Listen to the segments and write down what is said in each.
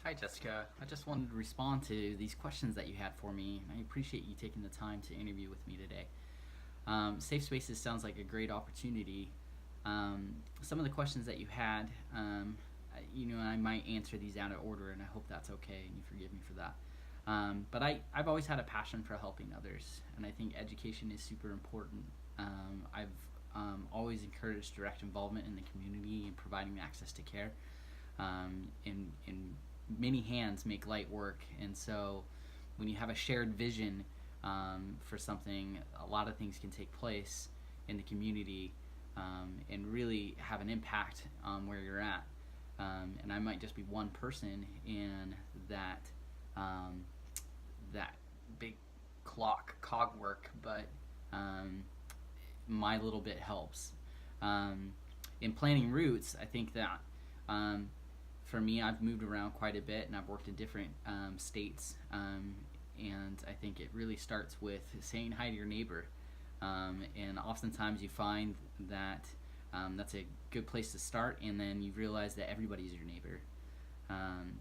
Hi, Jessica. I just wanted to respond to these questions that you had for me. I appreciate you taking the time to interview with me today. Safe Spaces sounds like a great opportunity. Some of the questions that you had, I might answer these out of order, and I hope that's okay, and you forgive me for that. I've always had a passion for helping others, and I think education is super important. I've always encouraged direct involvement in the community and providing access to care. In many hands make light work, and so when you have a shared vision for something, a lot of things can take place in the community and really have an impact on where you're at. And I might just be one person in um, that big cogwork, but my little bit helps. In planning routes, I think that for me, I've moved around quite a bit and I've worked in different states. And I think it really starts with saying hi to your neighbor. And oftentimes you find that that's a good place to start, and then you realize that everybody's your neighbor. Um,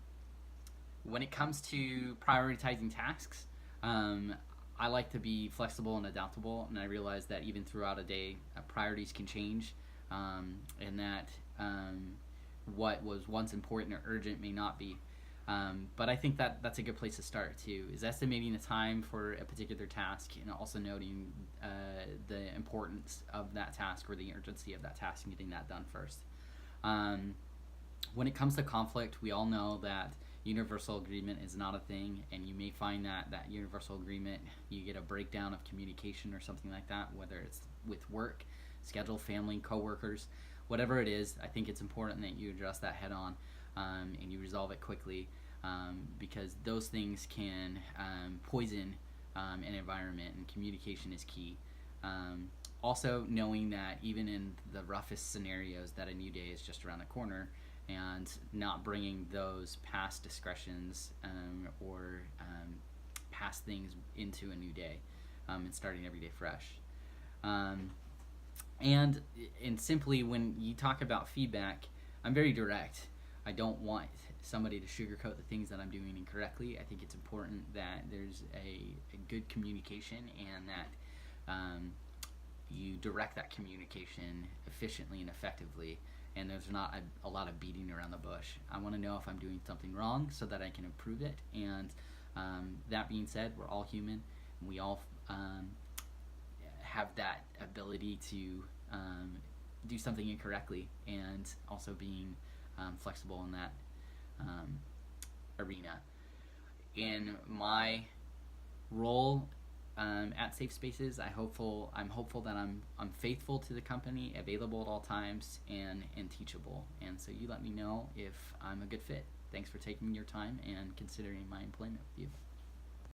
when it comes to prioritizing tasks, I like to be flexible and adaptable, and I realize that even throughout a day, priorities can change, and that what was once important or urgent may not be. But I think that that's a good place to start too. Is estimating the time for a particular task, and also noting the importance of that task or the urgency of that task and getting that done first. Um, when it comes to conflict, we all know that universal agreement is not a thing, and you may find that that universal agreement, you get a breakdown of communication or something like that, whether it's with work, schedule, family, coworkers, whatever it is. I think it's important that you address that head on, and you resolve it quickly, because those things can poison an environment, and communication is key. Also, knowing that even in the roughest scenarios, that a new day is just around the corner, and not bringing those past discretions or past things into a new day, and starting every day fresh. Um, and and simply, when you talk about feedback, I'm very direct. I don't want somebody to sugarcoat the things that I'm doing incorrectly. I think it's important that there's a good communication, and that you direct that communication efficiently and effectively, and there's not a lot of beating around the bush. I want to know if I'm doing something wrong so that I can improve it. And that being said, we're all human, and we all have that ability to do something incorrectly, and also being flexible in that um, arena. In my role at Safe Spaces, I'm hopeful that I'm faithful to the company, available at all times, and teachable. And so you let me know if I'm a good fit. Thanks for taking your time and considering my employment with you.